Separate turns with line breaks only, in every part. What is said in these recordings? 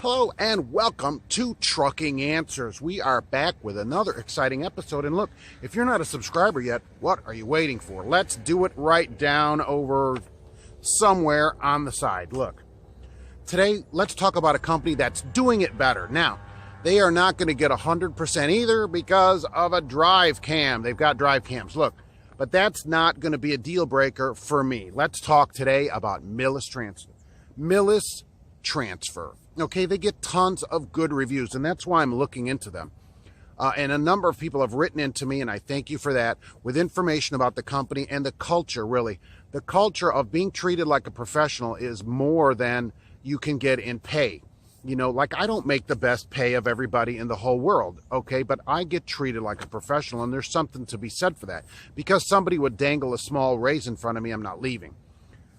Hello and welcome to Trucking Answers. We are back with another exciting episode. And look, if you're not a subscriber yet, what are you waiting for? Let's do it right down over somewhere on the side. Look, today let's talk about a company that's doing it better. Now, they are not going to get 100% either because of a drive cam. They've got drive cams. Look, but that's not going to be a deal breaker for me. Let's talk today about Millis Transfer. Millis Transfer. Okay, they get tons of good reviews, and that's why I'm looking into them. And a number of people have written into me, and I thank you for that, with information about the company and the culture, really. The culture of being treated like a professional is more than you can get in pay. You know, like I don't make the best pay of everybody in the whole world, okay? But I get treated like a professional, and there's something to be said for that. Because somebody would dangle a small raise in front of me, I'm not leaving.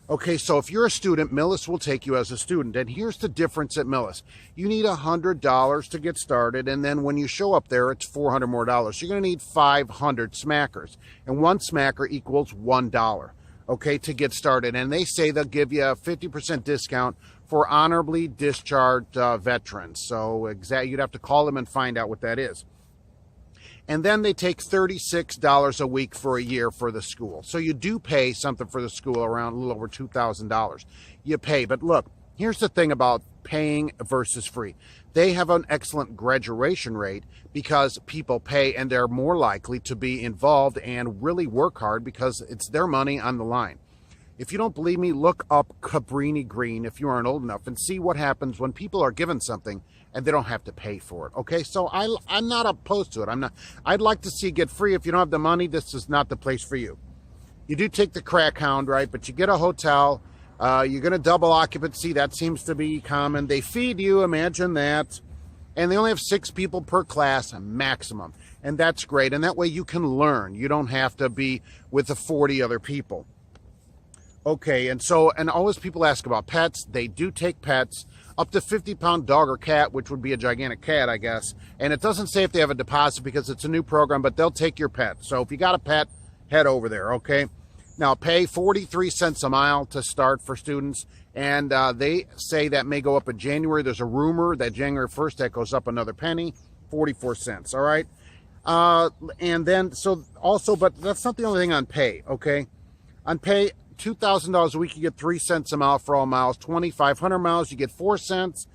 Okay, so if you're a student, Millis will take you as a student. And here's the difference at Millis. You need $100 to get started, and then when you show up there, it's $400 more. You're going to need 500 smackers, and one smacker equals $1, okay, to get started. And they say they'll give you a 50% discount for honorably discharged veterans. So you'd have to call them and find out what that is. And then they take $36 a week for a year for the school. So you do pay something for the school, around a little over $2,000. You pay. But look, here's the thing about paying versus free. They have an excellent graduation rate because people pay and they're more likely to be involved and really work hard because it's their money on the line. If you don't believe me, look up Cabrini Green if you aren't old enough and see what happens when people are given something and they don't have to pay for it. Okay, so I'm not opposed to it. I'd like to see it get free. If you don't have the money, this is not the place for you. You do take the crack hound, right? But you get a hotel. You're going to double occupancy. That seems to be common. They feed you. Imagine that. And they only have 6 people per class maximum. And that's great. And that way you can learn. You don't have to be with the 40 other people. Okay, and always people ask about pets. They do take pets, up to 50-pound dog or cat, which would be a gigantic cat, I guess. And it doesn't say if they have a deposit because it's a new program, but they'll take your pet. So if you got a pet, head over there, okay? Now, pay 43 cents a mile to start for students, and they say that may go up in January. There's a rumor that January 1st that goes up another penny, 44 cents, all right? And then, so also, but that's not the only thing on pay, okay? On pay, $2,000 a week, you get 3 cents a mile for all miles. 2,500 miles, you get 4 cents.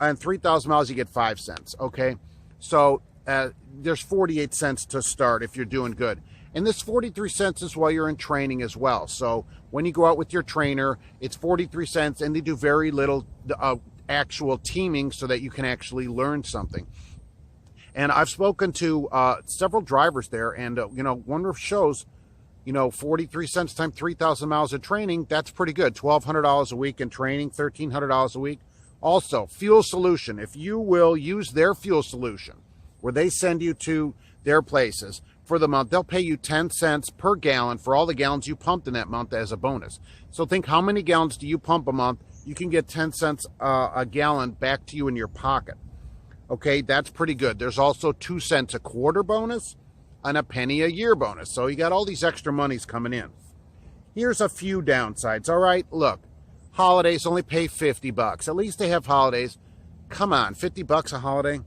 And 3,000 miles, you get 5 cents, okay? So there's 48 cents to start if you're doing good. And this 43 cents is while you're in training as well. So when you go out with your trainer, it's 43 cents, and they do very little actual teaming so that you can actually learn something. And I've spoken to several drivers there, and, one of shows, 43 cents times 3,000 miles of training, that's pretty good. $1,200 a week in training, $1,300 a week. Also, fuel solution. If you will use their fuel solution, where they send you to their places for the month, they'll pay you 10 cents per gallon for all the gallons you pumped in that month as a bonus. So think, how many gallons do you pump a month? You can get 10 cents a gallon back to you in your pocket. Okay, that's pretty good. There's also 2 cents a quarter bonus and a penny a year bonus. So you got all these extra monies coming in. Here's a few downsides. All right, look, holidays only pay $50. At least they have holidays. Come on, $50 a holiday.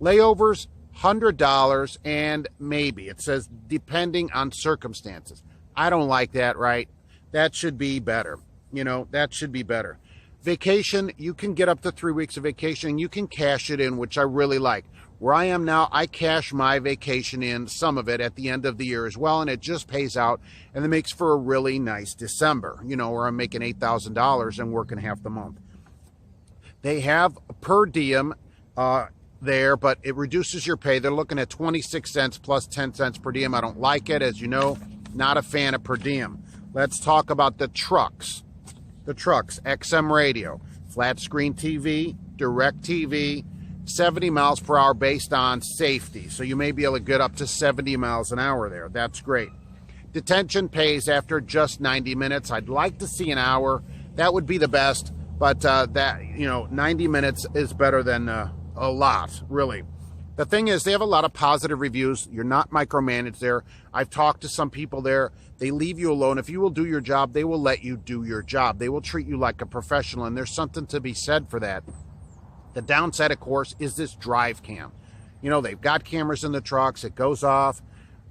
Layovers, $100, and maybe. It says depending on circumstances. I don't like that, right? That should be better. That should be better. Vacation, you can get up to 3 weeks of vacation, and you can cash it in, which I really like. Where I am now, I cash my vacation in, some of it, at the end of the year as well, and it just pays out, and it makes for a really nice December, where I'm making $8,000 and working half the month. They have per diem there, but it reduces your pay. They're looking at 26 cents plus 10 cents per diem. I don't like it, as you know, not a fan of per diem. Let's talk about the trucks. The trucks, XM radio, flat screen TV, direct TV, 70 miles per hour based on safety. So you may be able to get up to 70 miles an hour there. That's great. Detention pays after just 90 minutes. I'd like to see an hour. That would be the best. But 90 minutes is better than a lot, really. The thing is, they have a lot of positive reviews. You're not micromanaged there. I've talked to some people there. They leave you alone. If you will do your job, they will let you do your job. They will treat you like a professional, and there's something to be said for that. The downside, of course, is this drive cam. You know, they've got cameras in the trucks, it goes off,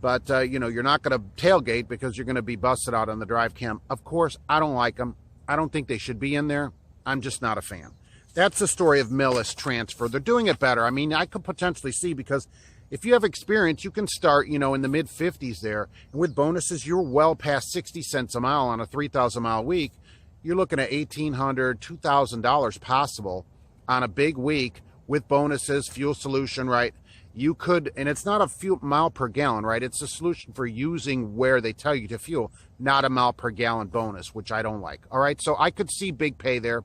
but, you know, you're not going to tailgate because you're going to be busted out on the drive cam. Of course, I don't like them. I don't think they should be in there. I'm just not a fan. That's the story of Millis Transfer. They're doing it better. I mean, I could potentially see, because if you have experience, you can start, you know, in the mid-50s there. And with bonuses, you're well past 60 cents a mile on a 3,000-mile week. You're looking at $1,800, $2,000 possible on a big week with bonuses, fuel solution, right? You could, and it's not a fuel mile per gallon, right? It's a solution for using where they tell you to fuel, not a mile per gallon bonus, which I don't like. All right, so I could see big pay there.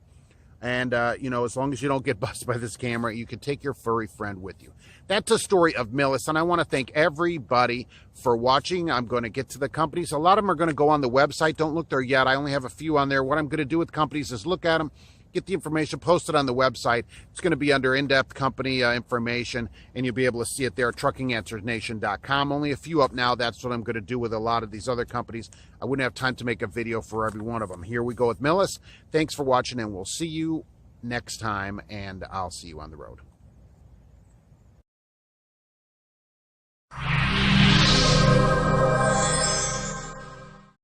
And, you know, as long as you don't get busted by this camera, you can take your furry friend with you. That's a story of Millis, and I want to thank everybody for watching. I'm going to get to the companies. A lot of them are going to go on the website. Don't look there yet. I only have a few on there. What I'm going to do with companies is look at them, get the information, post it on the website. It's going to be under in-depth company information, and you'll be able to see it there at truckinganswersnation.com. Only a few up now. That's what I'm going to do with a lot of these other companies. I wouldn't have time to make a video for every one of them. Here we go with Millis. Thanks for watching, and we'll see you next time, and I'll see you on the road.